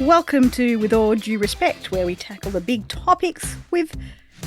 Welcome to With All Due Respect, where we tackle the big topics with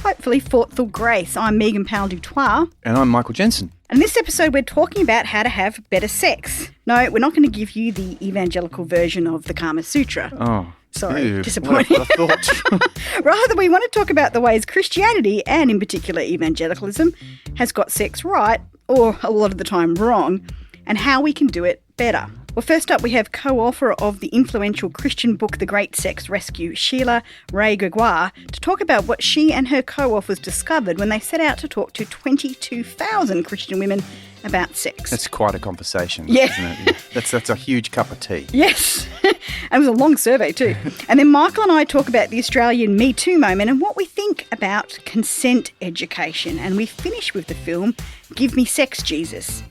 hopefully thoughtful grace. I'm Megan Powell Dutoit. And I'm Michael Jensen. And in this episode, we're talking about how to have better sex. No, we're not going to give you the evangelical version of the Kama Sutra. Oh. Sorry, disappointing. What a thought. Rather, we want to talk about the ways Christianity, and in particular evangelicalism, has got sex right, or a lot of the time wrong, and how we can do it better. Well, first up, we have co-author of the influential Christian book, The Great Sex Rescue, Sheila Wray Gregoire, to talk about what she and her co-authors discovered when they set out to talk to 22,000 Christian women about sex. That's quite a conversation, yeah. Isn't it? That's a huge cup of tea. Yes. It was a long survey too. And then Michael and I talk about the Australian Me Too moment and what we think about consent education. And we finish with the film, Give Me Sex, Jesus.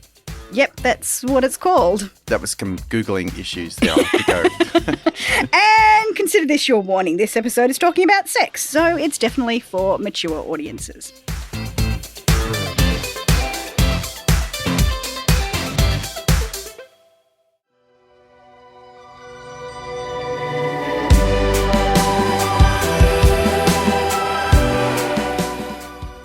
Yep, that's what it's called. That was some Googling issues there. I'll have to go. And consider this your warning. This episode is talking about sex, so it's definitely for mature audiences.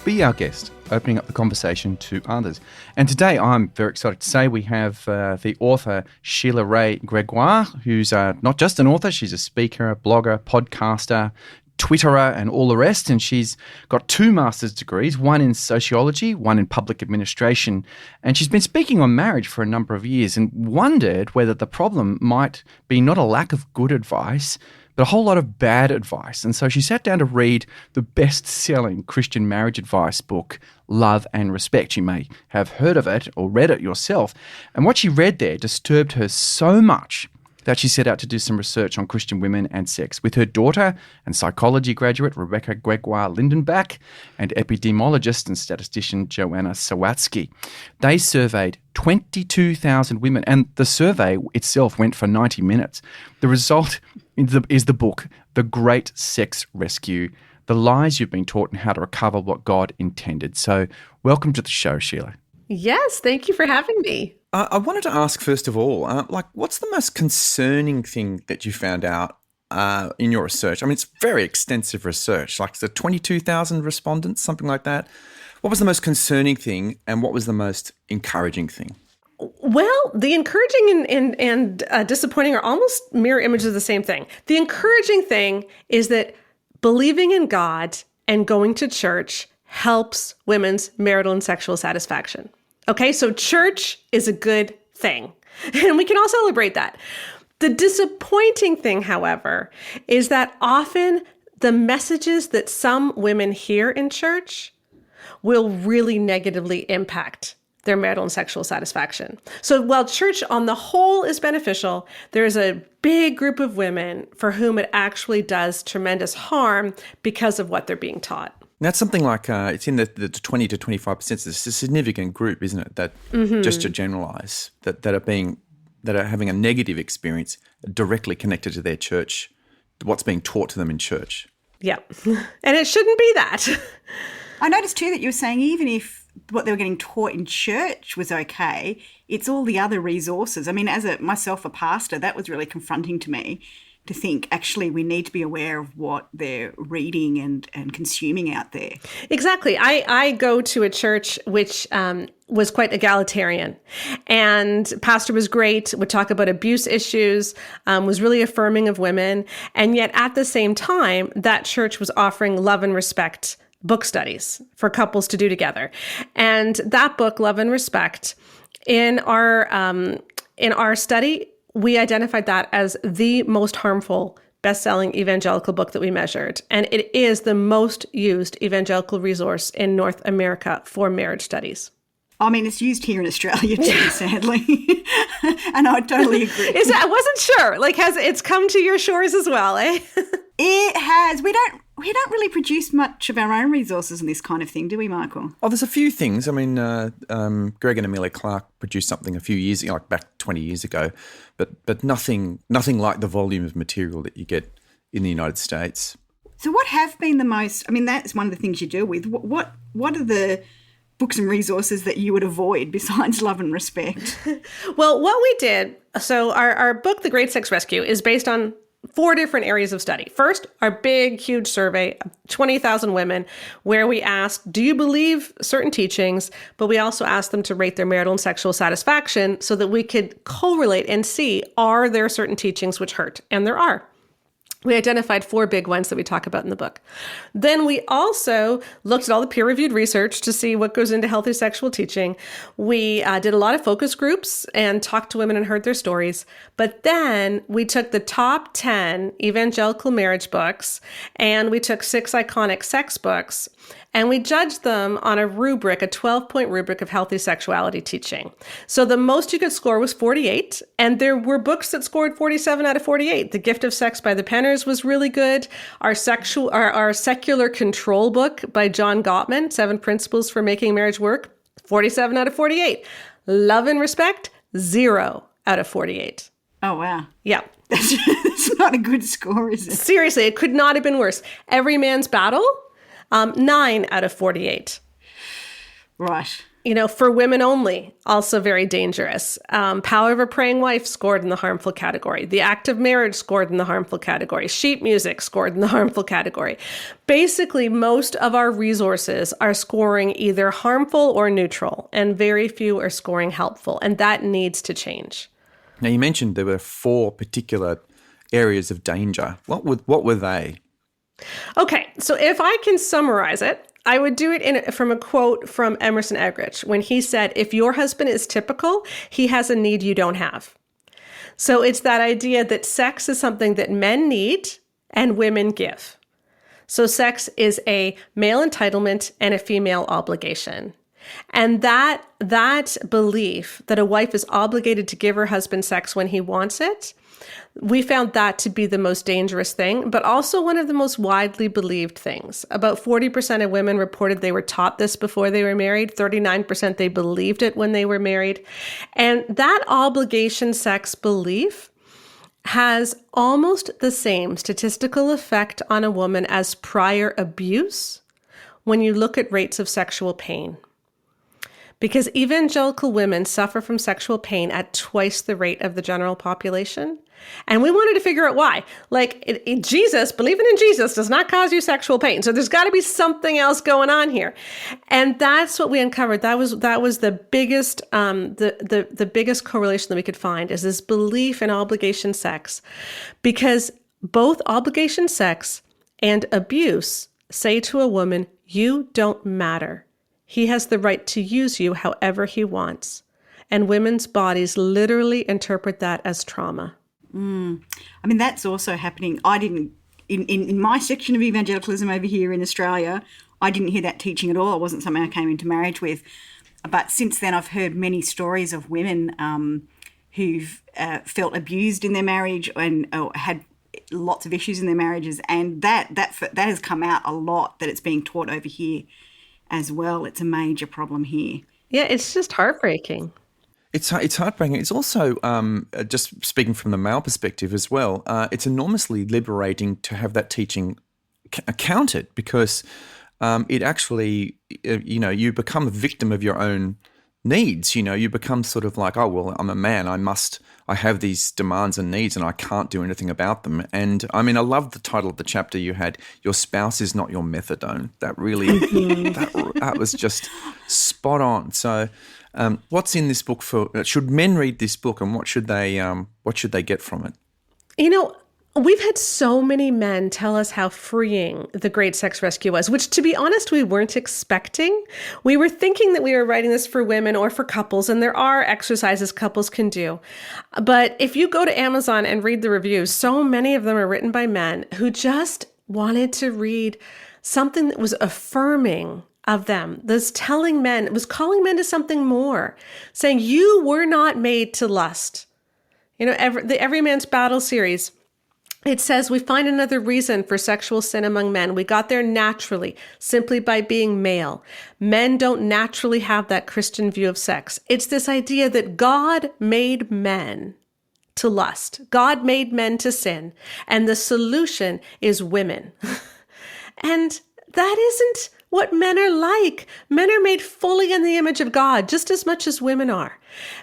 Be our guest, opening up the conversation to others. And today I'm very excited to say we have the author Sheila Wray Gregoire, who's not just an author, she's a speaker, a blogger, podcaster, Twitterer and all the rest. And she's got 2 master's degrees, one in sociology, one in public administration. And she's been speaking on marriage for a number of years and wondered whether the problem might be not a lack of good advice, but a whole lot of bad advice. And so she sat down to read the best-selling Christian marriage advice book, Love and Respect. You may have heard of it or read it yourself. And what she read there disturbed her so much that she set out to do some research on Christian women and sex with her daughter and psychology graduate Rebecca Gregoire Lindenbach and epidemiologist and statistician Joanna Sawatsky. They surveyed 22,000 women, and the survey itself went for 90 minutes. The result is the book, The Great Sex Rescue, The Lies You've Been Taught and How to Recover What God Intended. So welcome to the show, Sheila. Yes, thank you for having me. I wanted to ask, first of all, what's the most concerning thing that you found out in your research? I mean, it's very extensive research, like the 22,000 respondents, something like that. What was the most concerning thing and what was the most encouraging thing? Well, the encouraging and disappointing are almost mirror images of the same thing. The encouraging thing is that believing in God and going to church helps women's marital and sexual satisfaction. Okay, so church is a good thing, and we can all celebrate that. The disappointing thing, however, is that often the messages that some women hear in church will really negatively impact their marital and sexual satisfaction. So while church on the whole is beneficial, there's a big group of women for whom it actually does tremendous harm because of what they're being taught. That's something like, it's in the 20 to 25%. It's a significant group, isn't it? That just to generalize, that are having a negative experience directly connected to their church, what's being taught to them in church. Yeah. And it shouldn't be that. I noticed too that you were saying even if what they were getting taught in church was okay, it's all the other resources. I mean, as myself a pastor, that was really confronting to me, to think actually we need to be aware of what they're reading and consuming out there. Exactly. I go to a church which was quite egalitarian, and pastor was great, would talk about abuse issues, was really affirming of women. And yet at the same time, that church was offering Love and Respect book studies for couples to do together. And that book, Love and Respect, in our study, we identified that as the most harmful best-selling evangelical book that we measured. And it is the most used evangelical resource in North America for marriage studies. I mean, it's used here in Australia too, sadly. And I totally agree. I wasn't sure. It's come to your shores as well, eh? It has. We don't really produce much of our own resources in this kind of thing, do we, Michael? Oh, there's a few things. I mean, Greg and Amelia Clark produced something a few years ago, like back 20 years ago, but nothing like the volume of material that you get in the United States. So what have been the most, I mean, that's one of the things you deal with. What are the books and resources that you would avoid besides Love and Respect? Well, what we did, so our book, The Great Sex Rescue, is based on 4 different areas of study. First, our big, huge survey of 20,000 women, where we asked, do you believe certain teachings? But we also asked them to rate their marital and sexual satisfaction so that we could correlate and see, are there certain teachings which hurt? And there are. We identified 4 big ones that we talk about in the book. Then we also looked at all the peer-reviewed research to see what goes into healthy sexual teaching. We did a lot of focus groups and talked to women and heard their stories. But then we took the top 10 evangelical marriage books, and we took 6 iconic sex books, and we judged them on a rubric, a 12-point rubric of healthy sexuality teaching. So the most you could score was 48, and there were books that scored 47 out of 48. The Gift of Sex by the Penners was really good. Our secular control book by John Gottman, 7 Principles for Making Marriage Work, 47 out of 48. Love and Respect, 0 out of 48. Oh, wow. Yeah. That's not a good score, is it? Seriously, it could not have been worse. Every Man's Battle, 9 out of 48. Right. You know, for women only, also very dangerous. Power of a Praying Wife scored in the harmful category. The Act of Marriage scored in the harmful category. Sheet music scored in the harmful category. Basically, most of our resources are scoring either harmful or neutral, and very few are scoring helpful, and that needs to change. Now, you mentioned there were 4 particular areas of danger. What were they? Okay, so if I can summarize it, I would do it from a quote from Emerson Eggerichs when he said, if your husband is typical, he has a need you don't have. So it's that idea that sex is something that men need and women give. So sex is a male entitlement and a female obligation. And that belief that a wife is obligated to give her husband sex when he wants it, we found that to be the most dangerous thing, but also one of the most widely believed things. About 40% of women reported they were taught this before they were married. 39% they believed it when they were married. And that obligation sex belief has almost the same statistical effect on a woman as prior abuse when you look at rates of sexual pain. Because evangelical women suffer from sexual pain at twice the rate of the general population. And we wanted to figure out why. Like, Jesus, believing in Jesus does not cause you sexual pain. So there's got to be something else going on here. And that's what we uncovered. That was the biggest the biggest correlation that we could find, is this belief in obligation sex. Because both obligation sex and abuse say to a woman, you don't matter. He has the right to use you however he wants. And women's bodies literally interpret that as trauma. I mean, that's also happening. I didn't, in my section of evangelicalism over here in Australia, I didn't hear that teaching at all. It wasn't something I came into marriage with. But since then, I've heard many stories of women who've felt abused in their marriage and had lots of issues in their marriages. And that has come out a lot, that it's being taught over here as well. It's a major problem here. Yeah, it's just heartbreaking. It's heartbreaking. It's also, just speaking from the male perspective as well, it's enormously liberating to have that teaching counted, because it actually, you become a victim of your own needs. You become sort of like, oh, well, I'm a man. I have these demands and needs and I can't do anything about them. And I mean, I love the title of the chapter you had, Your Spouse is Not Your Methadone. That really, that was just spot on. So, what's in this book should men read this book, and what should they get from it? We've had so many men tell us how freeing the Great Sex Rescue was, which, to be honest, we weren't expecting. We were thinking that we were writing this for women or for couples, and there are exercises couples can do. But if you go to Amazon and read the reviews, so many of them are written by men who just wanted to read something that was affirming of them. This calling men to something more, saying you were not made to lust. The Every Man's Battle series, it says we find another reason for sexual sin among men. We got there naturally, simply by being male. Men don't naturally have that Christian view of sex. It's this idea that God made men to lust. God made men to sin. And the solution is women. And that isn't what men are like. Men are made fully in the image of God, just as much as women are.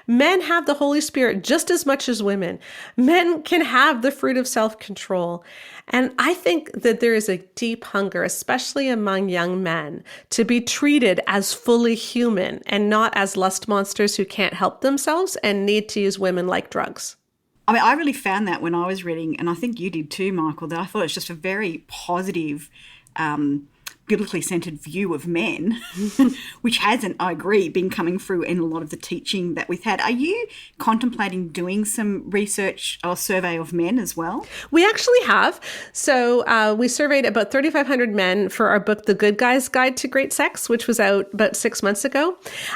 Men have the Holy Spirit just as much as women. Men can have the fruit of self-control. And I think that there is a deep hunger, especially among young men, to be treated as fully human and not as lust monsters who can't help themselves and need to use women like drugs. I mean, I really found that when I was reading, and I think you did too, Michael, that I thought it's just a very positive, biblically centered view of men, which hasn't, I agree, been coming through in a lot of the teaching that we've had. Are you contemplating doing some research or survey of men as well? We actually have. So we surveyed about 3,500 men for our book, The Good Guy's Guide to Great Sex, which was out about 6 months ago.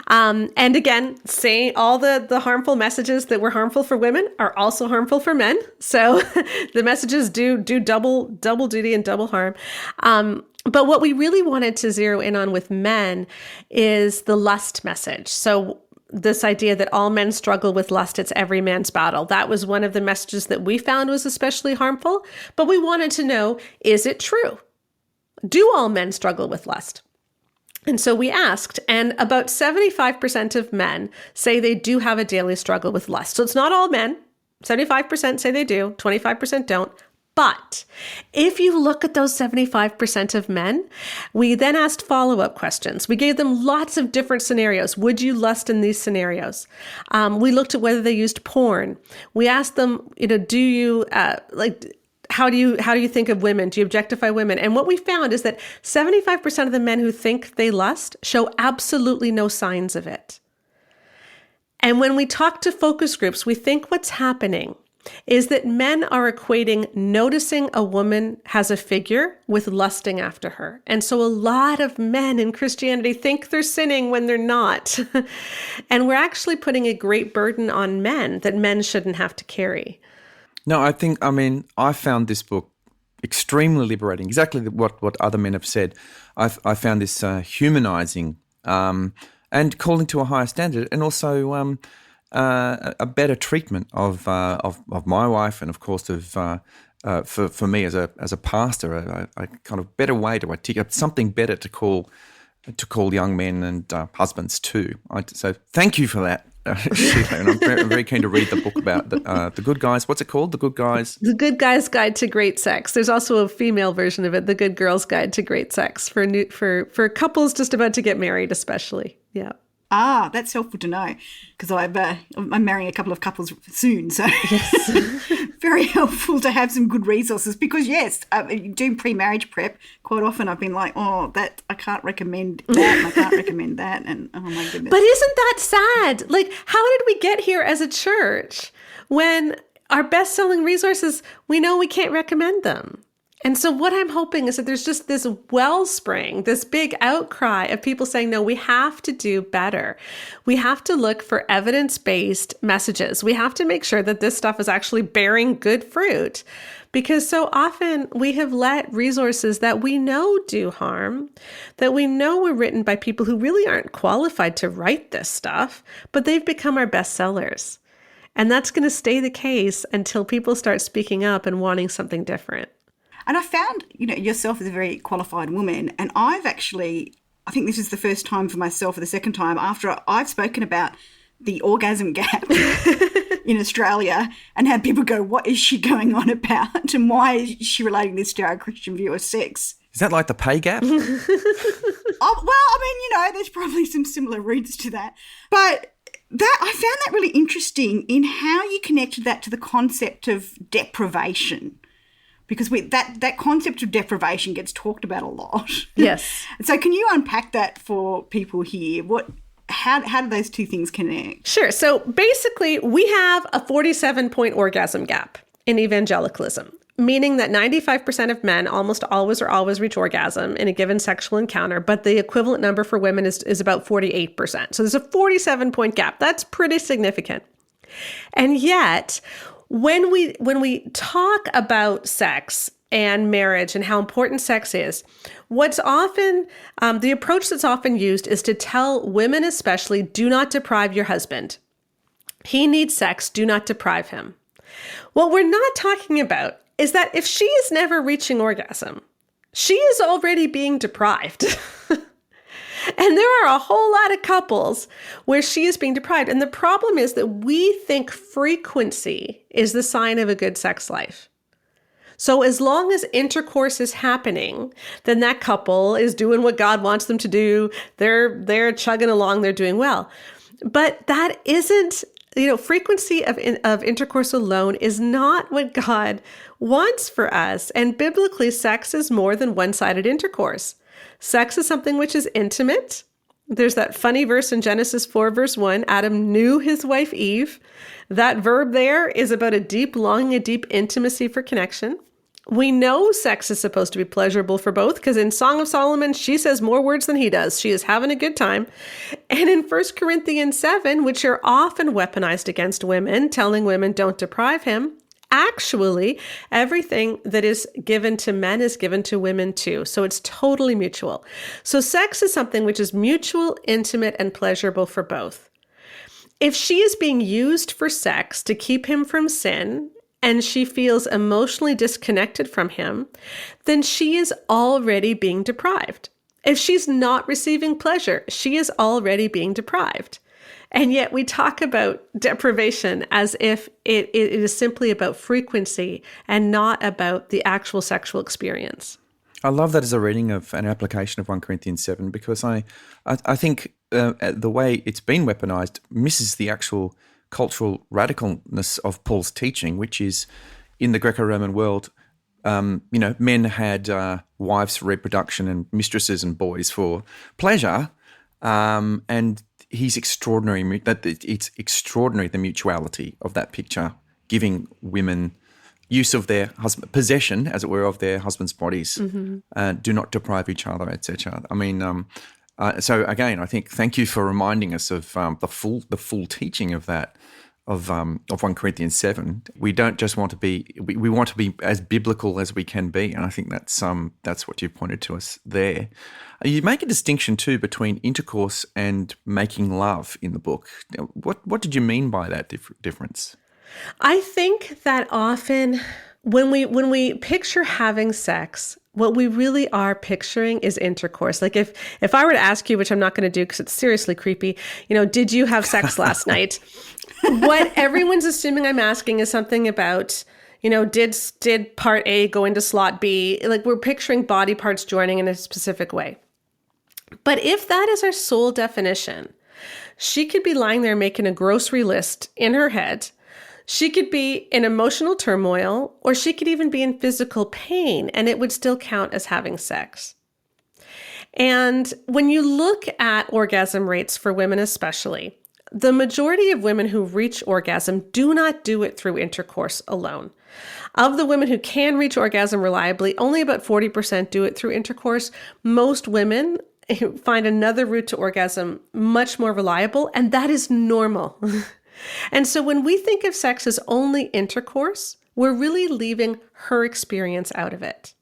And again, saying all the harmful messages that were harmful for women are also harmful for men. So the messages do double duty and double harm. But what we really wanted to zero in on with men is the lust message. So this idea that all men struggle with lust, it's every man's battle. That was one of the messages that we found was especially harmful. But we wanted to know, is it true? Do all men struggle with lust? And so we asked, and about 75% of men say they do have a daily struggle with lust. So it's not all men. 75% say they do, 25% don't. But if you look at those 75% of men, we then asked follow-up questions. We gave them lots of different scenarios. Would you lust in these scenarios? We looked at whether they used porn. We asked them, do you how do you think of women? Do you objectify women? And what we found is that 75% of the men who think they lust show absolutely no signs of it. And when we talk to focus groups, we think what's happening is that men are equating noticing a woman has a figure with lusting after her. And so a lot of men in Christianity think they're sinning when they're not. And we're actually putting a great burden on men that men shouldn't have to carry. No, I found this book extremely liberating, exactly what other men have said. I found this humanizing and calling to a higher standard, and also a better treatment of my wife, and of course for me as a pastor, a kind of better way to articulate something better to call young men and husbands too. So thank you for that, Sheila, and I'm very keen to read the book about the Good Guys. What's it called? The Good Guys? The Good Guy's Guide to Great Sex. There's also a female version of it, The Good Girl's Guide to Great Sex, for couples just about to get married, especially. Yeah. Ah, that's helpful to know, because I'm marrying a couple of couples soon, so yes. Very helpful to have some good resources, because yes, doing pre-marriage prep, quite often I've been like, that I can't recommend that, and I can't recommend that, and oh my goodness. But isn't that sad? Like, how did we get here as a church when our best-selling resources, we know we can't recommend them? And so what I'm hoping is that there's just this wellspring, this big outcry of people saying, no, we have to do better. We have to look for evidence-based messages. We have to make sure that this stuff is actually bearing good fruit, because so often we have let resources that we know do harm, that we know were written by people who really aren't qualified to write this stuff, but they've become our bestsellers. And that's going to stay the case until people start speaking up and wanting something different. And I found, yourself as a very qualified woman, and I think this is the first time for myself, or the second time, after I've spoken about the orgasm gap in Australia and had people go, what is she going on about? And why is she relating this to our Christian view of sex? Is that like the pay gap? There's probably some similar roots to that. But I found that really interesting in how you connected that to the concept of deprivation. Because that concept of deprivation gets talked about a lot. Yes. So can you unpack that for people here? How do those two things connect? Sure. So basically, we have a 47-point orgasm gap in evangelicalism, meaning that 95% of men almost always reach orgasm in a given sexual encounter, but the equivalent number for women is about 48%. So there's a 47-point gap. That's pretty significant. And yet, when we talk about sex and marriage and how important sex is, what's often, the approach that's often used is to tell women especially, do not deprive your husband. He needs sex, do not deprive him. What we're not talking about is that if she is never reaching orgasm, she is already being deprived. And there are a whole lot of couples where she is being deprived. And the problem is that we think frequency is the sign of a good sex life. So as long as intercourse is happening, then that couple is doing what God wants them to do. They're chugging along, they're doing well. But that isn't, frequency of intercourse alone is not what God wants for us. And biblically, sex is more than one-sided intercourse. Sex is something which is intimate. There's that funny verse in Genesis 4, verse 1, Adam knew his wife Eve. That verb there is about a deep longing, a deep intimacy for connection. We know sex is supposed to be pleasurable for both because in Song of Solomon, she says more words than he does. She is having a good time. And in 1 Corinthians 7, which are often weaponized against women, telling women don't deprive him, actually, everything that is given to men is given to women too. So it's totally mutual. So sex is something which is mutual, intimate, and pleasurable for both. If she is being used for sex to keep him from sin, and she feels emotionally disconnected from him, then she is already being deprived. If she's not receiving pleasure, she is already being deprived. And yet we talk about deprivation as if it is simply about frequency and not about the actual sexual experience. I love that as a reading of an application of 1 Corinthians 7 because I think the way it's been weaponized misses the actual cultural radicalness of Paul's teaching, which is in the Greco-Roman world, men had wives for reproduction and mistresses and boys for pleasure, and he's extraordinary. That it's extraordinary the mutuality of that picture, giving women use of their husband, possession, as it were, of their husbands' bodies. Do not deprive each other, etc. I mean, so again, I think thank you for reminding us of the full teaching of that. Of 1 Corinthians 7, we don't just want to be, we want to be as biblical as we can be, and I think that's what you've pointed to us there. You make a distinction too between intercourse and making love in the book. What did you mean by that difference? I think that often when we picture having sex, what we really are picturing is intercourse. Like if I were to ask you, which I'm not going to do because it's seriously creepy, did you have sex last night? What everyone's assuming I'm asking is something about, did part A go into slot B? Like we're picturing body parts joining in a specific way. But if that is our sole definition, she could be lying there making a grocery list in her head. She could be in emotional turmoil, or she could even be in physical pain, and it would still count as having sex. And when you look at orgasm rates for women especially, the majority of women who reach orgasm do not do it through intercourse alone. Of the women who can reach orgasm reliably, only about 40% do it through intercourse. Most women find another route to orgasm much more reliable, and that is normal. And so when we think of sex as only intercourse, we're really leaving her experience out of it.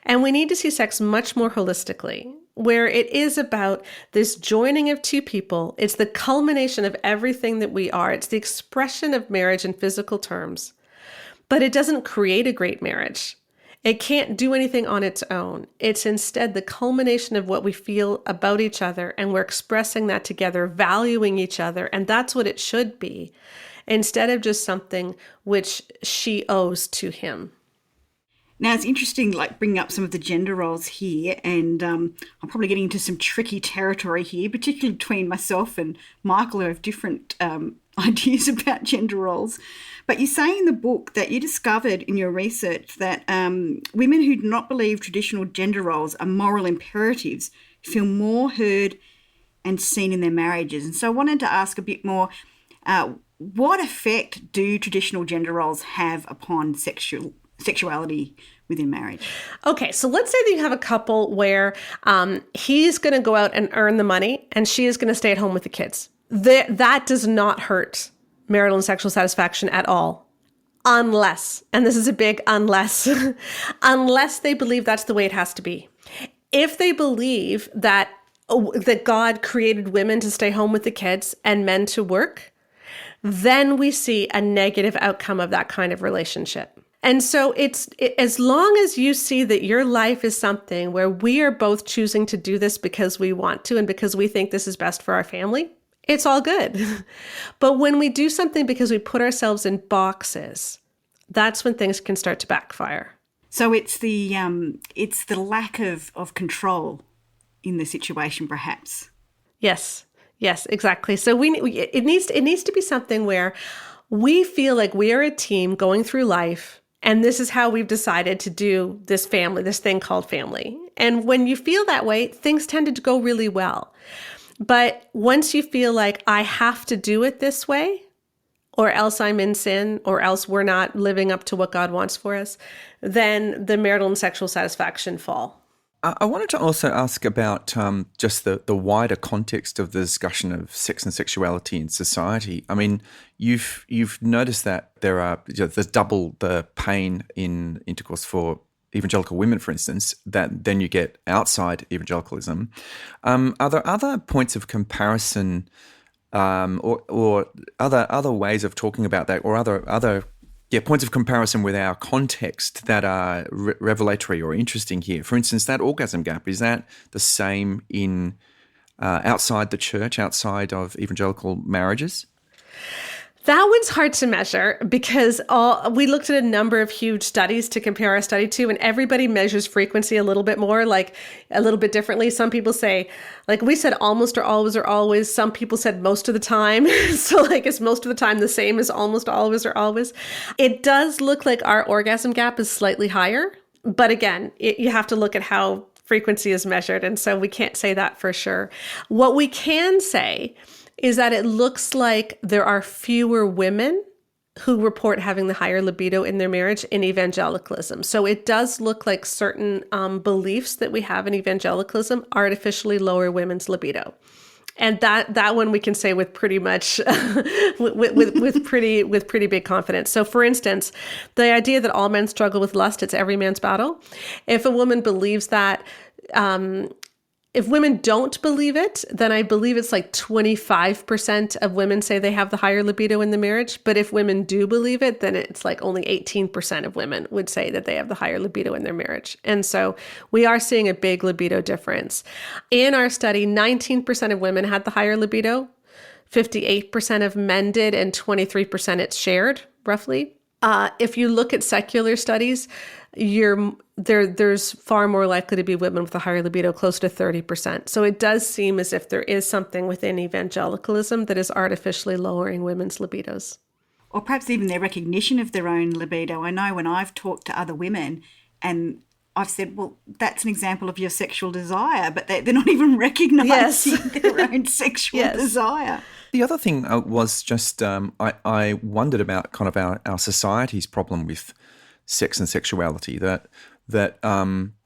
And we need to see sex much more holistically, where it is about this joining of two people. It's the culmination of everything that we are. It's the expression of marriage in physical terms. But it doesn't create a great marriage. It can't do anything on its own. It's instead the culmination of what we feel about each other, and we're expressing that together, valuing each other, and that's what it should be, instead of just something which she owes to him. Now, it's interesting, bringing up some of the gender roles here, and I'm probably getting into some tricky territory here, particularly between myself and Michael, who have different ideas about gender roles. But you say in the book that you discovered in your research that women who do not believe traditional gender roles are moral imperatives feel more heard and seen in their marriages. And so I wanted to ask a bit more, what effect do traditional gender roles have upon sexuality within marriage? Okay, so let's say that you have a couple where he's going to go out and earn the money and she is going to stay at home with the kids. That does not hurt marital and sexual satisfaction at all. Unless, and this is a big unless, unless they believe that's the way it has to be. If they believe that God created women to stay home with the kids and men to work, then we see a negative outcome of that kind of relationship. And so as long as you see that your life is something where we are both choosing to do this because we want to and because we think this is best for our family, it's all good. But when we do something because we put ourselves in boxes, that's when things can start to backfire. So it's the lack of control in the situation, perhaps. Yes, exactly. So it needs to be something where we feel like we are a team going through life, and this is how we've decided to do this thing called family. And when you feel that way, things tend to go really well. But once you feel like I have to do it this way, or else I'm in sin, or else we're not living up to what God wants for us, then the marital and sexual satisfaction fall. I wanted to also ask about just the wider context of the discussion of sex and sexuality in society. I mean, you've noticed that there's double the pain in intercourse for evangelical women, for instance, that then you get outside evangelicalism. Are there other points of comparison, or other ways of talking about that, or other points of comparison with our context that are revelatory or interesting here? For instance, that orgasm gap, is that the same in outside the church, outside of evangelical marriages? That one's hard to measure because we looked at a number of huge studies to compare our study to, and everybody measures frequency a little bit more, like a little bit differently. Some people say, like we said, almost or always or always. Some people said most of the time. So like, is most of the time the same as almost always or always? It does look like our orgasm gap is slightly higher. But again, you have to look at how frequency is measured. And so we can't say that for sure. What we can say is that it looks like there are fewer women who report having the higher libido in their marriage in evangelicalism. So it does look like certain beliefs that we have in evangelicalism artificially lower women's libido. And that one we can say with pretty much with pretty big confidence. So for instance, the idea that all men struggle with lust, it's every man's battle. If a woman believes that, if women don't believe it, then I believe it's like 25% of women say they have the higher libido in the marriage. But if women do believe it, then it's like only 18% of women would say that they have the higher libido in their marriage. And so we are seeing a big libido difference. In our study, 19% of women had the higher libido, 58% of men did, and 23% it's shared, roughly. If you look at secular studies, there's far more likely to be women with a higher libido, close to 30%. So it does seem as if there is something within evangelicalism that is artificially lowering women's libidos. Or perhaps even their recognition of their own libido. I know when I've talked to other women and I've said, well, that's an example of your sexual desire, but they're not even recognising their own sexual desire. The other thing was just I wondered about kind of our society's problem with sex and sexuality, that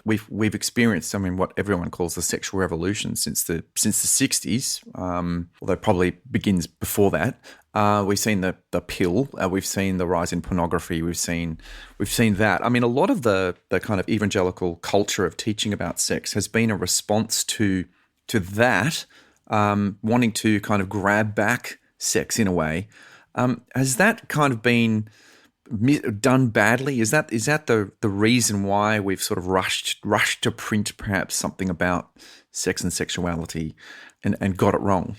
we've experienced, I mean, what everyone calls the sexual revolution since the 60s, although it probably begins before that. We've seen the pill, we've seen the rise in pornography, we've seen that. I mean, a lot of the kind of evangelical culture of teaching about sex has been a response to that, wanting to kind of grab back sex in a way. Has that kind of been done badly? Is that the reason why we've sort of rushed to print perhaps something about sex and sexuality and got it wrong?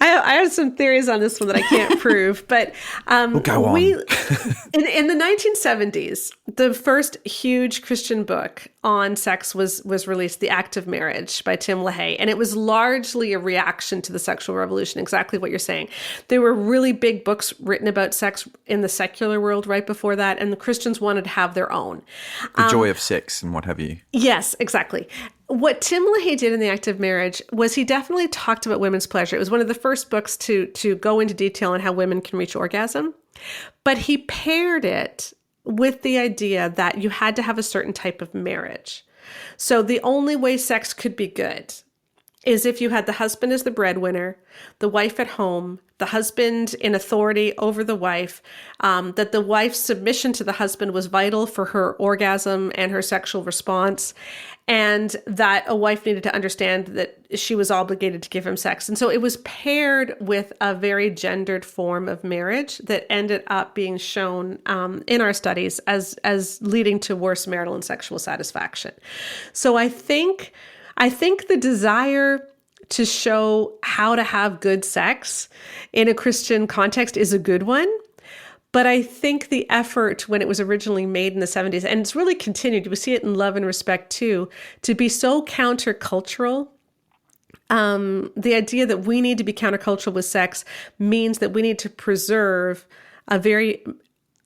I have some theories on this one that I can't prove, but go on. In the 1970s, the first huge Christian book on sex was released, The Act of Marriage by Tim LaHaye, and it was largely a reaction to the sexual revolution, exactly what you're saying. There were really big books written about sex in the secular world right before that, and the Christians wanted to have their own. The joy of sex and what have you. Yes, exactly. What Tim LaHaye did in The Act of Marriage was he definitely talked about women's pleasure. It was one of the first books to go into detail on how women can reach orgasm. But he paired it with the idea that you had to have a certain type of marriage. So the only way sex could be good is if you had the husband as the breadwinner, the wife at home, the husband in authority over the wife, that the wife's submission to the husband was vital for her orgasm and her sexual response. and that a wife needed to understand that she was obligated to give him sex. And so it was paired with a very gendered form of marriage that ended up being shown in our studies as leading to worse marital and sexual satisfaction. So I think the desire to show how to have good sex in a Christian context is a good one. But I think the effort when it was originally made in the 70s, and it's really continued, we see it in Love and Respect too, to be so countercultural. The idea that we need to be countercultural with sex means that we need to preserve a very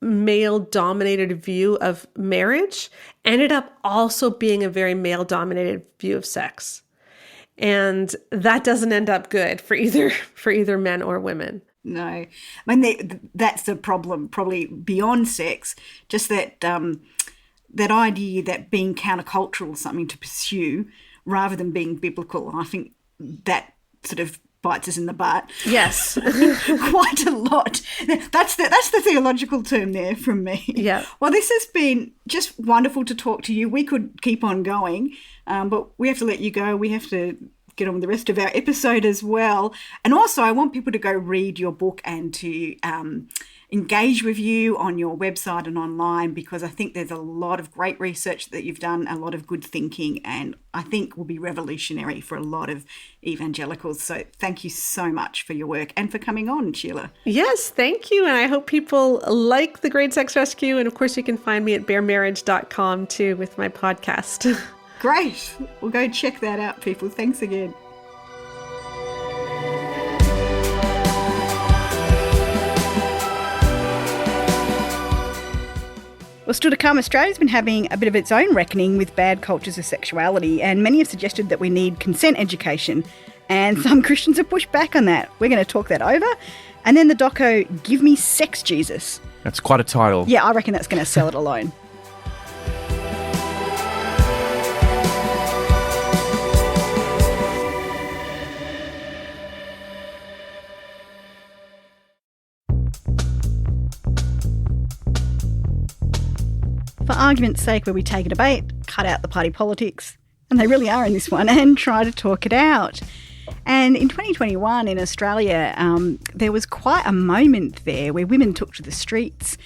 male-dominated view of marriage, ended up also being a very male-dominated view of sex. And that doesn't end up good for either men or women. No, I mean, that's the problem, probably beyond sex, just that that idea that being countercultural is something to pursue rather than being biblical. And I think that sort of bites us in the butt. Yes. Quite a lot. That's the theological term there from me. Yeah. Well, this has been just wonderful to talk to you. We could keep on going, but we have to let you go. We have to get on with the rest of our episode as well. And also, I want people to go read your book and to engage with you on your website and online, because I think there's a lot of great research that you've done, a lot of good thinking, and I think will be revolutionary for a lot of evangelicals. So thank you so much for your work and for coming on, Sheila. Yes, thank you. And I hope people like The Great Sex Rescue. And of course, you can find me at baremarriage.com too with my podcast. Great. We'll go check that out, people. Thanks again. Well, Still to Come, Australia's been having a bit of its own reckoning with bad cultures of sexuality, and many have suggested that we need consent education, and some Christians have pushed back on that. We're going to talk that over. And then the doco, Give Me Sex, Jesus. That's quite a title. Yeah, I reckon that's going to sell it alone. For argument's sake, where we take a debate, cut out the party politics, and they really are in this one, and try to talk it out. And in 2021 in Australia, there was quite a moment there where women took to the streets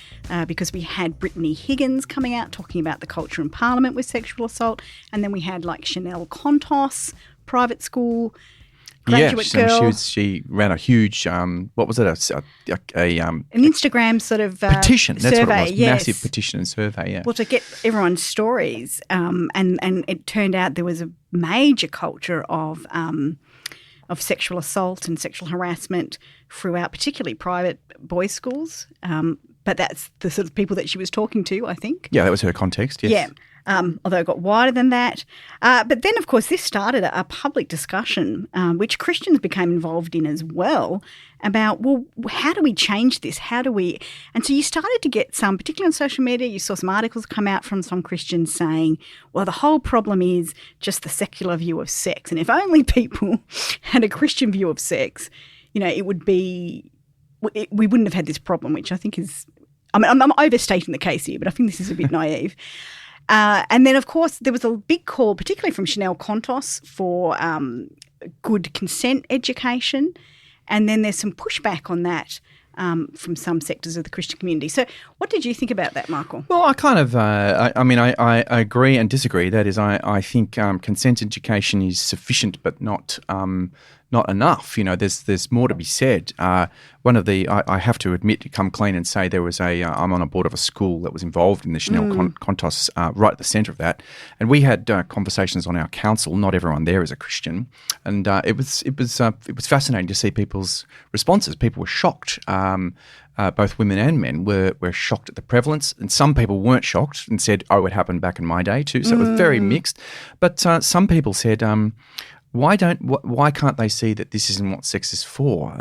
because we had Brittany Higgins coming out talking about the culture in Parliament with sexual assault, and then we had like Chanel Contos, private school graduate girl. She ran a huge, what was it, an Instagram sort of petition. That's survey, what it was, yes. massive petition and survey, yeah. Well, to get everyone's stories, and it turned out there was a major culture of sexual assault and sexual harassment throughout, particularly private boys' schools. But that's the sort of people that she was talking to, I think. Yeah, that was her context, yes. Yeah. Although it got wider than that. But then, of course, this started a public discussion, which Christians became involved in as well, about, well, how do we change this? How do we? And so you started to get some, particularly on social media, you saw some articles come out from some Christians saying, well, the whole problem is just the secular view of sex. And if only people had a Christian view of sex, you know, it would be, we wouldn't have had this problem, which I think is, I mean, I'm overstating the case here, but I think this is a bit naive. And then, of course, there was a big call, particularly from Chanel Contos, for good consent education. And then there's some pushback on that from some sectors of the Christian community. So what did you think about that, Michael? Well, I kind of, I agree and disagree. That is, I think consent education is sufficient but not enough. You know, there's more to be said. One of the, I have to admit, come clean and say there was I'm on a board of a school that was involved in the Chanel Contos, right at the centre of that. And we had conversations on our council. Not everyone there is a Christian. And it was fascinating to see people's responses. People were shocked. Both women and men were shocked at the prevalence, and some people weren't shocked and said, "Oh, it happened back in my day too." So it was very mixed. But some people said, "Why can't they see that this isn't what sex is for?"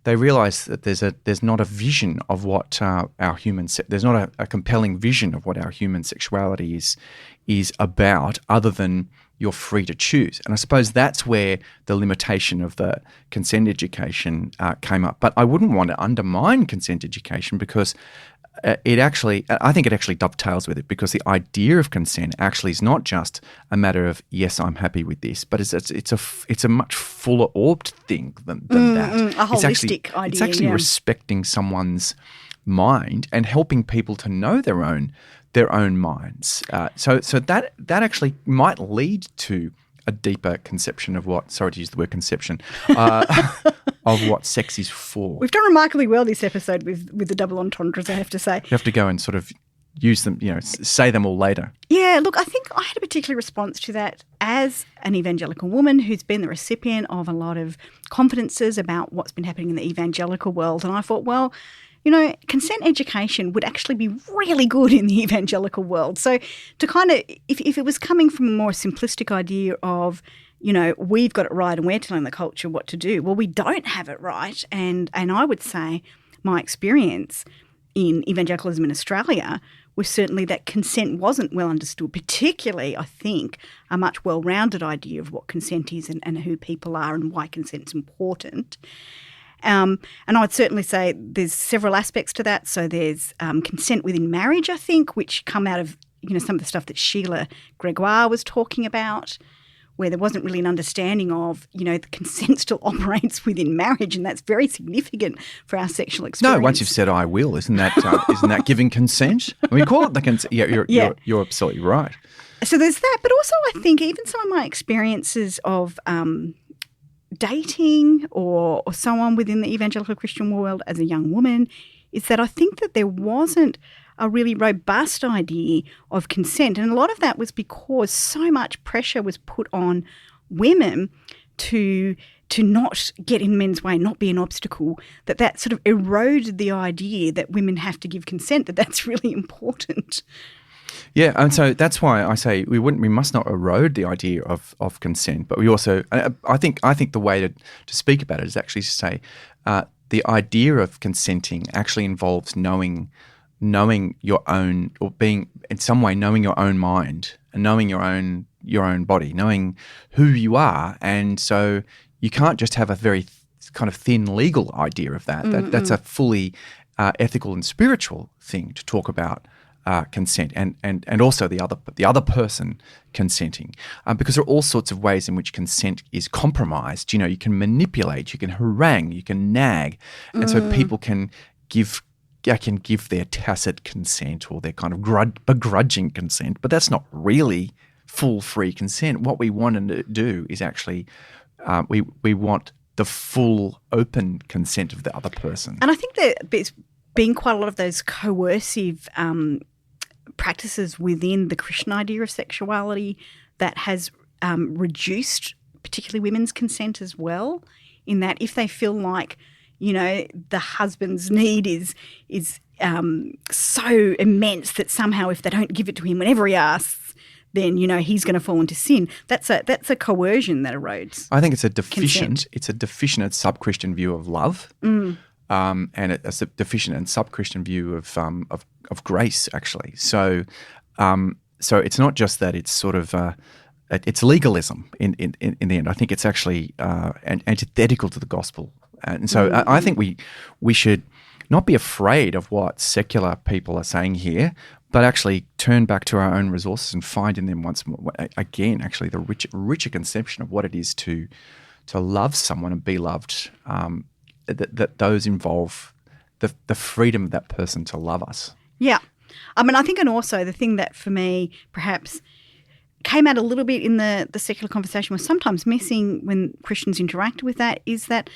They realise that there's not a vision of what there's not a compelling vision of what our human sexuality is about, other than you're free to choose. And I suppose that's where the limitation of the consent education came up. But I wouldn't want to undermine consent education, because I think it actually dovetails with it, because the idea of consent actually is not just a matter of, yes, I'm happy with this, but it's a much fuller orbed thing than that. A holistic idea. It's actually respecting someone's mind and helping people to know their own minds. So that actually might lead to a deeper conception of what, sorry to use the word conception, of what sex is for. We've done remarkably well this episode with the double entendres, I have to say. You have to go and sort of use them, say them all later. Yeah, look, I think I had a particular response to that as an evangelical woman who's been the recipient of a lot of confidences about what's been happening in the evangelical world. And I thought, well, consent education would actually be really good in the evangelical world. So to kind of, if it was coming from a more simplistic idea of, we've got it right and we're telling the culture what to do, well, we don't have it right. And I would say my experience in evangelicalism in Australia was certainly that consent wasn't well understood, particularly, I think, a much well-rounded idea of what consent is and who people are and why consent's important. And I'd certainly say there's several aspects to that. So there's consent within marriage, I think, which come out of some of the stuff that Sheila Gregoire was talking about, where there wasn't really an understanding of the consent still operates within marriage, and that's very significant for our sexual experience. No, once you've said "I will," isn't that giving consent? We call it the consent. Yeah, you're absolutely right. So there's that, but also I think even some of my experiences of dating or so on within the evangelical Christian world as a young woman is that I think that there wasn't a really robust idea of consent. And a lot of that was because so much pressure was put on women to not get in men's way, not be an obstacle, that sort of eroded the idea that women have to give consent, that's really important. Yeah, and so that's why I say we must not erode the idea of consent, but we also, I think the way to speak about it is actually to say the idea of consenting actually involves knowing your own, or being in some way knowing your own mind and knowing your own body, knowing who you are, and so you can't just have a very kind of thin legal idea of that. That's a fully ethical and spiritual thing to talk about. Consent and also the other person consenting, because there are all sorts of ways in which consent is compromised. You can manipulate, you can harangue, you can nag, and so people can give their tacit consent or their kind of begrudging consent, but that's not really full free consent. What we want to do is actually we want the full open consent of the other person. And I think that there's been quite a lot of those coercive practices within the Christian idea of sexuality that has reduced particularly women's consent as well, in that if they feel like, the husband's need is so immense that somehow if they don't give it to him whenever he asks, then, he's going to fall into sin. That's a coercion that erodes. I think it's a deficient and sub-Christian view of love. And it's a deficient and sub-Christian view of grace, actually. So it's not just that it's sort of it's legalism in the end. I think it's actually antithetical to the gospel, and so I think we should not be afraid of what secular people are saying here, but actually turn back to our own resources and find in them once more again actually the richer conception of what it is to love someone and be loved. That those involve the freedom of that person to love us. Yeah. I mean, I think, and also the thing that for me perhaps came out a little bit in the secular conversation was sometimes missing when Christians interact with that is that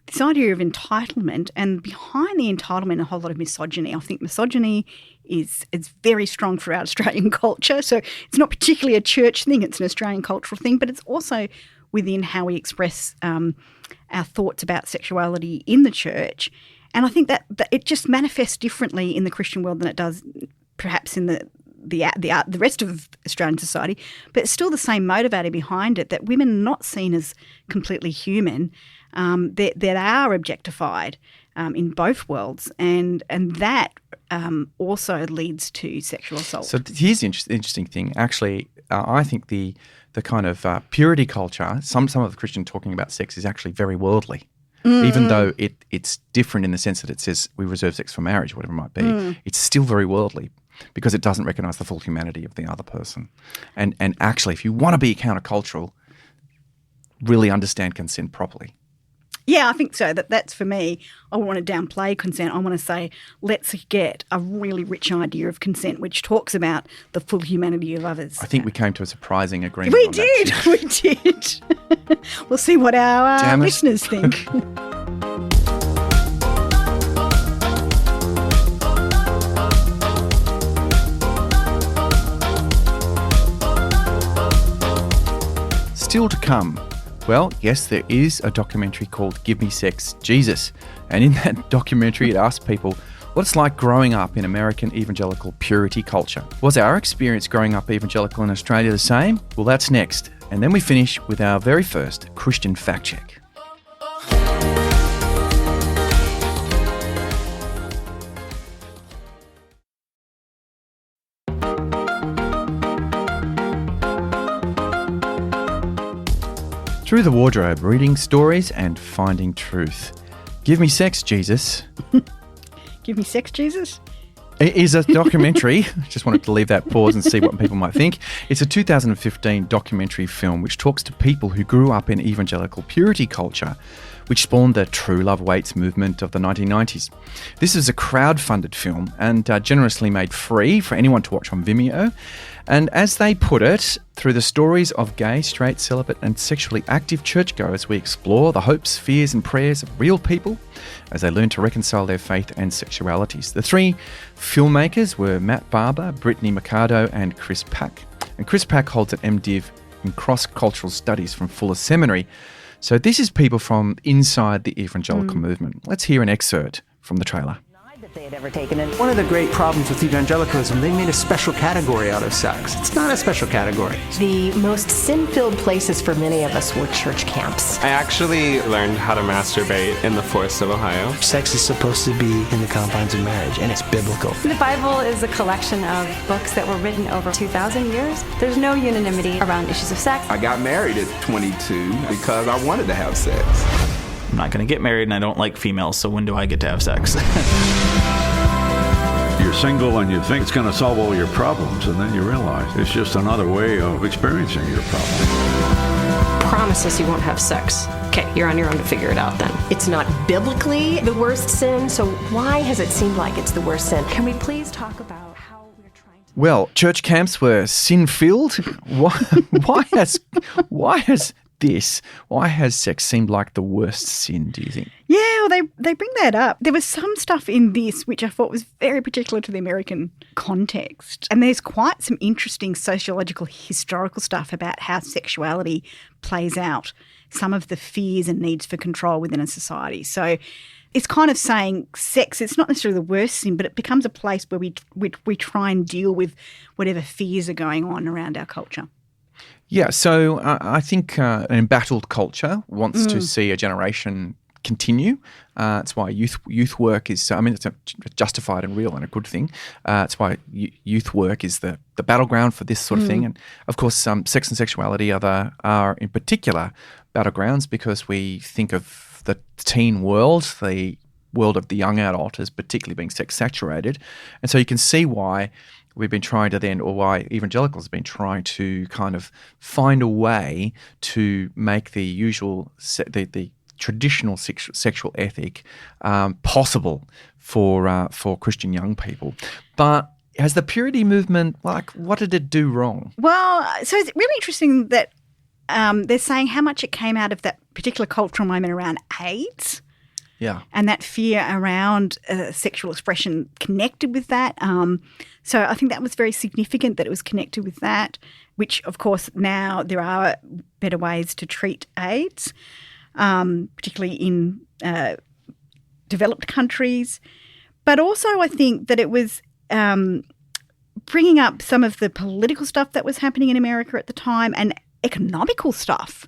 this idea of entitlement, and behind the entitlement a whole lot of misogyny. I think misogyny is very strong throughout Australian culture. So it's not particularly a church thing, it's an Australian cultural thing, but it's also within how we express our thoughts about sexuality in the church. And I think that it just manifests differently in the Christian world than it does perhaps in the rest of Australian society. But it's still the same motivator behind it, that women are not seen as completely human, that are objectified in both worlds. And that also leads to sexual assault. So here's the interesting thing. Actually, I think the kind of purity culture, some of the Christian talking about sex is actually very worldly. even though it's different in the sense that it says we reserve sex for marriage, whatever it might be. It's still very worldly because it doesn't recognise the full humanity of the other person. And actually, if you want to be countercultural, really understand consent properly. Yeah, I think so. That's for me. I want to downplay consent. I want to say, let's get a really rich idea of consent, which talks about the full humanity of others. I think we came to a surprising agreement. We on did. That. We did. We'll see what our listeners think. Still to come. Well, yes, there is a documentary called Give Me Sex, Jesus. And in that documentary, it asks people what it's like growing up in American evangelical purity culture. Was our experience growing up evangelical in Australia the same? Well, that's next. And then we finish with our very first Christian fact check. Through the wardrobe, reading stories and finding truth. Give Me Sex, Jesus. Give Me Sex, Jesus? It is a documentary. Just wanted to leave that pause and see what people might think. It's a 2015 documentary film which talks to people who grew up in evangelical purity culture, which spawned the True Love Waits movement of the 1990s. This is a crowd-funded film and generously made free for anyone to watch on Vimeo. And as they put it, through the stories of gay, straight, celibate and sexually active churchgoers, we explore the hopes, fears and prayers of real people as they learn to reconcile their faith and sexualities. The three filmmakers were Matt Barber, Brittany Mercado and Chris Pack. And Chris Pack holds an MDiv in cross-cultural studies from Fuller Seminary. So this is people from inside the evangelical movement. Let's hear an excerpt from the trailer. That they had ever taken it. One of the great problems with evangelicalism, they made a special category out of sex. It's not a special category. The most sin-filled places for many of us were church camps. I actually learned how to masturbate in the forests of Ohio. Sex is supposed to be in the confines of marriage, and it's biblical. The Bible is a collection of books that were written over 2,000 years. There's no unanimity around issues of sex. I got married at 22 because I wanted to have sex. I'm not going to get married and I don't like females, so when do I get to have sex? You're single and you think it's going to solve all your problems, and then you realize it's just another way of experiencing your problem. Promises you won't have sex. Okay, you're on your own to figure it out then. It's not biblically the worst sin, so why has it seemed like it's the worst sin? Can we please talk about how we're trying to... Well, church camps were sin-filled. Why has sex seemed like the worst sin, do you think? Yeah, well, they bring that up. There was some stuff in this which I thought was very particular to the American context. And there's quite some interesting sociological, historical stuff about how sexuality plays out, some of the fears and needs for control within a society. So it's kind of saying sex, it's not necessarily the worst sin, but it becomes a place where we try and deal with whatever fears are going on around our culture. Yeah, so I think an embattled culture wants to see a generation continue. It's why youth work is, it's justified and real and a good thing. It's why youth work is the battleground for this sort of thing. And of course, sex and sexuality are in particular battlegrounds because we think of the teen world, the world of the young adult as particularly being sex saturated. And so you can see why we've been trying to then, or why evangelicals have been trying to kind of find a way to make the usual, the traditional sexual ethic possible for Christian young people. But has the purity movement, what did it do wrong? Well, so it's really interesting that they're saying how much it came out of that particular cultural moment around AIDS. Yeah. And that fear around sexual expression connected with that. So I think that was very significant that it was connected with that, which, of course, now there are better ways to treat AIDS, particularly in developed countries. But also I think that it was bringing up some of the political stuff that was happening in America at the time and economical stuff.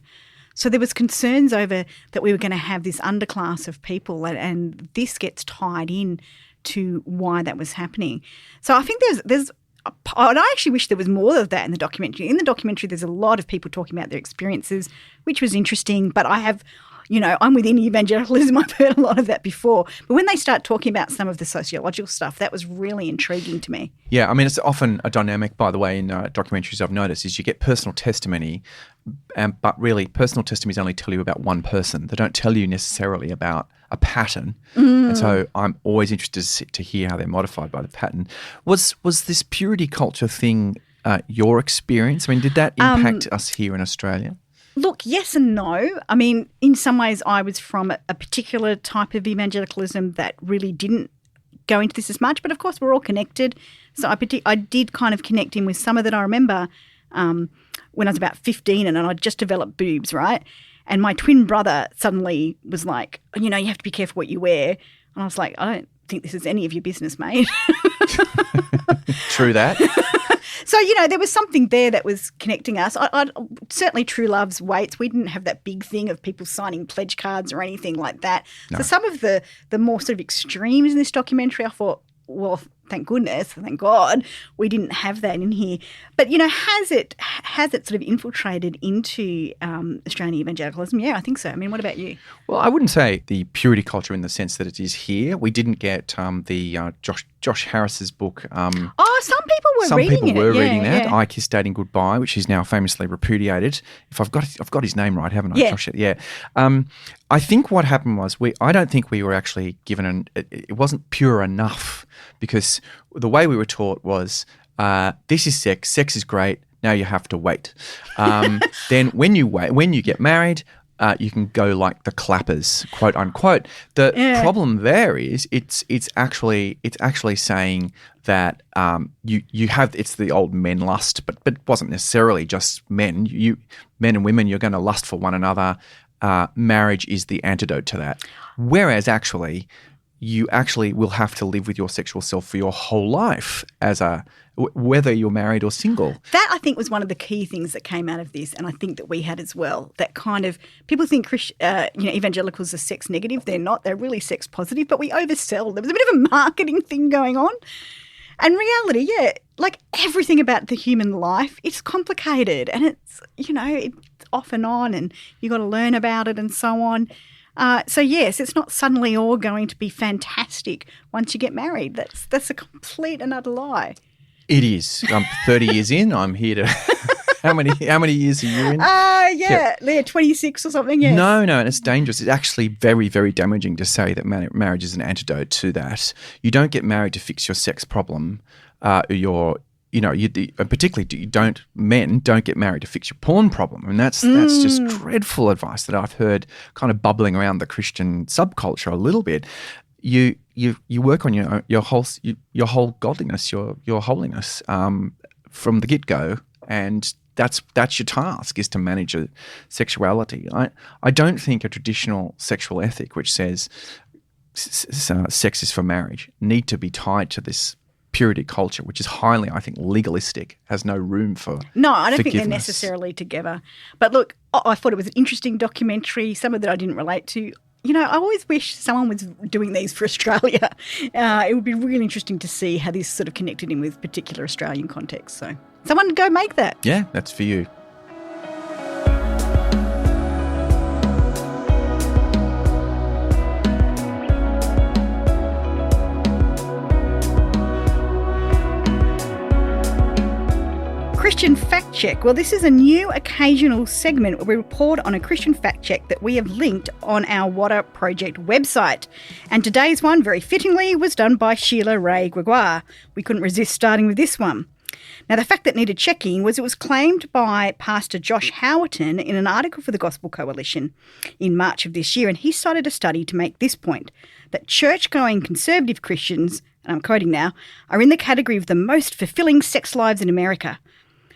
So there was concerns over that we were going to have this underclass of people, and this gets tied in to why that was happening. So I think there's and I actually wish there was more of that in the documentary. In the documentary, there's a lot of people talking about their experiences, which was interesting. But I have I'm within evangelicalism. I've heard a lot of that before. But when they start talking about some of the sociological stuff, that was really intriguing to me. Yeah, I mean, it's often a dynamic, by the way, in documentaries I've noticed, is you get personal testimony, but really personal testimonies only tell you about one person. They don't tell you necessarily about a pattern. And so I'm always interested to hear how they're modified by the pattern. Was this purity culture thing your experience? I mean, did that impact us here in Australia? Look, yes and no. I mean, in some ways I was from a particular type of evangelicalism that really didn't go into this as much. But, of course, we're all connected. So I did kind of connect in with some of that. I remember when I was about 15 and I'd just developed boobs, right? And my twin brother suddenly was like, you have to be careful what you wear. And I was like, I don't think this is any of your business, mate. True that. So, there was something there that was connecting us. I certainly True Love's weights. We didn't have that big thing of people signing pledge cards or anything like that. No. So some of the more sort of extremes in this documentary, I thought, well, thank goodness, thank God, we didn't have that in here. But, has it sort of infiltrated into Australian evangelicalism? Yeah, I think so. I mean, what about you? Well, I wouldn't say the purity culture in the sense that it is here. We didn't get the Josh Harris's book. Some people were reading that. Yeah. I Kiss Dating Goodbye, which is now famously repudiated. If I've got his name right, haven't I? Yeah. Josh, yeah. I think what happened was I don't think we were actually given it wasn't pure enough, because the way we were taught was this is sex. Sex is great. Now you have to wait. Then when you get married, you can go like the clappers, quote unquote. The problem there is it's actually saying that you have, it's the old men lust, but it wasn't necessarily just men. Men and women, you're going to lust for one another. Marriage is the antidote to that. Whereas actually, you actually will have to live with your sexual self for your whole life, whether you're married or single. That, I think, was one of the key things that came out of this, and I think that we had as well. That kind of, people think evangelicals are sex negative. They're not. They're really sex positive, but we oversell. There was a bit of a marketing thing going on. And reality, like everything about the human life, it's complicated, and it's, it's off and on, and you got to learn about it and so on. So yes, it's not suddenly all going to be fantastic once you get married. That's a complete and utter lie. It is. I'm 30 years in. I'm here to. How many years are you in? 26 or something. Yes. No, and it's dangerous. It's actually very, very damaging to say that marriage is an antidote to that. You don't get married to fix your sex problem. Particularly men don't get married to fix your porn problem. And that's just dreadful advice that I've heard kind of bubbling around the Christian subculture a little bit. You work on your whole godliness, your holiness from the get-go, and that's your task, is to manage your sexuality. I don't think a traditional sexual ethic which says sex is for marriage need to be tied to this purity culture, which is highly, I think, legalistic, has no room for No, I don't think they're forgiveness. necessarily together. But look, I thought it was an interesting documentary, some of that I didn't relate to. I always wish someone was doing these for Australia. It would be really interesting to see how this sort of connected in with particular Australian contexts. So someone go make that. Yeah, that's for you. Christian Fact Check. Well, this is a new occasional segment where we report on a Christian fact check that we have linked on our WADR project website. And today's one, very fittingly, was done by Sheila Ray Gregoire. We couldn't resist starting with this one. Now, the fact that needed checking was it was claimed by Pastor Josh Howerton in an article for the Gospel Coalition in March of this year, and he cited a study to make this point, that church-going conservative Christians, and I'm quoting now, are in the category of the most fulfilling sex lives in America.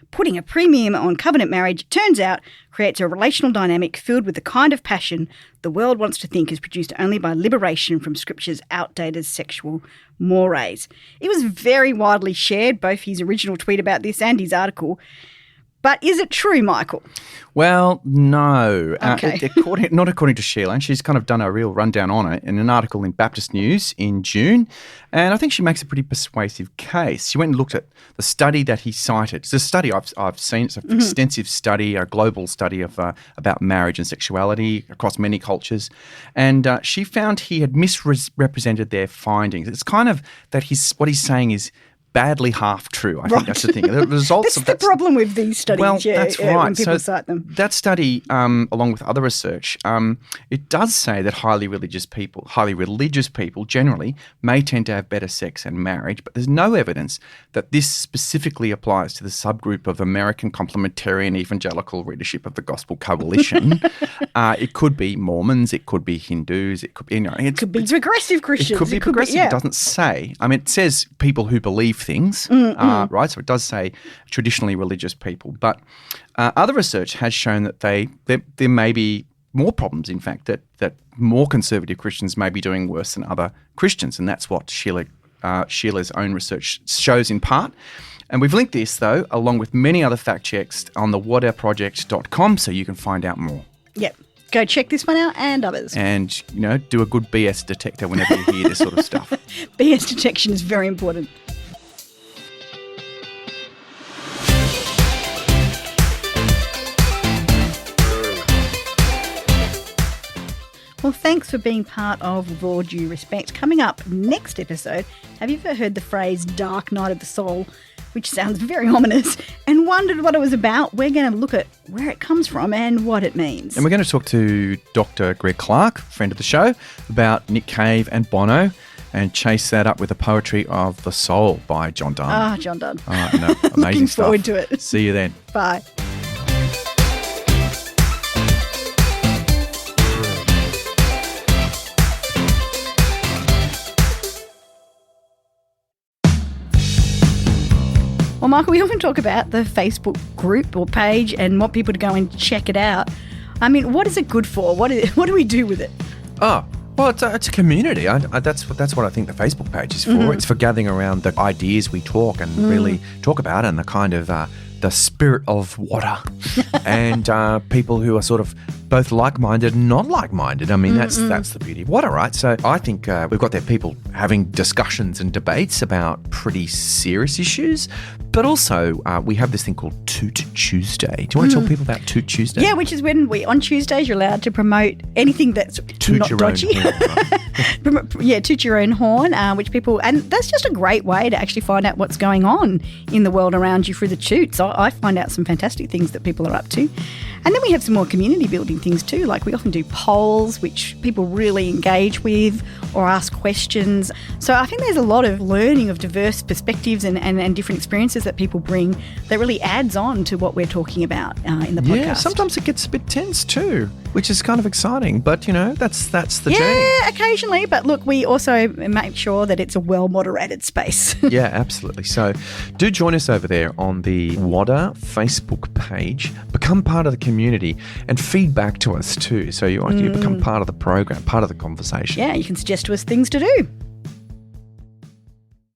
Putting a premium on covenant marriage, it turns out, creates a relational dynamic filled with the kind of passion the world wants to think is produced only by liberation from Scripture's outdated sexual mores. It was very widely shared, both his original tweet about this and his article. But is it true, Michael? Well, no. Okay. Not according to Sheila. And she's kind of done a real rundown on it in an article in Baptist News in June. And I think she makes a pretty persuasive case. She went and looked at the study that he cited. It's a study I've seen. It's an extensive study, a global study of about marriage and sexuality across many cultures. And she found he had misrepresented their findings. It's kind of that what he's saying is badly half true. I think that's the thing. The results That's the problem with these studies. Well, that's right. When people cite them. That study, along with other research, it does say that highly religious people generally may tend to have better sex and marriage, but there's no evidence that this specifically applies to the subgroup of American complementarian evangelical readership of the Gospel Coalition. It could be Mormons, it could be Hindus, it could be progressive Christians. It could be progressive. It doesn't say. I mean, it says people who believe things, right? So it does say traditionally religious people. But other research has shown that there may be more problems, in fact, that more conservative Christians may be doing worse than other Christians. And that's what Sheila's own research shows in part. And we've linked this, though, along with many other fact checks on the WADRproject.com so you can find out more. Yep. Go check this one out and others. And, do a good BS detector whenever you hear this sort of stuff. BS detection is very important. Well, thanks for being part of With All Due Respect. Coming up next episode, have you ever heard the phrase dark night of the soul, which sounds very ominous, and wondered what it was about? We're going to look at where it comes from and what it means. And we're going to talk to Dr. Greg Clark, friend of the show, about Nick Cave and Bono, and chase that up with the poetry of The Soul by John Donne. John Donne. Amazing Looking stuff. forward to it. See you then. Bye. Well, Michael, we often talk about the Facebook group or page and want people to go and check it out. I mean, what is it good for? What do we do with it? Oh, well, it's a community. That's what I think the Facebook page is for. Mm-hmm. It's for gathering around the ideas we talk and really talk about, and the kind of the spirit of water and people who are sort of both like-minded and not like-minded. I mean, that's the beauty of water, right? So I think we've got there people having discussions and debates about pretty serious issues, but also we have this thing called Toit Tuesday. Do you want to tell people about Toit Tuesday? Yeah, which is when on Tuesdays you're allowed to promote anything that's not dodgy. Toot your own horn, which people, and that's just a great way to actually find out what's going on in the world around you through the toots. I find out some fantastic things that people are up to. And then we have some more community building things too, like we often do polls, which people really engage with or ask questions. So I think there's a lot of learning of diverse perspectives and different experiences that people bring that really adds on to what we're talking about in the podcast. Yeah, sometimes it gets a bit tense too, which is kind of exciting. But, that's the journey. Yeah, occasionally. But look, we also make sure that it's a well-moderated space. Yeah, absolutely. So do join us over there on the WADR Facebook page. Become part of the community and feedback to us too. So you become part of the program, part of the conversation. Yeah, you can suggest to us things to do.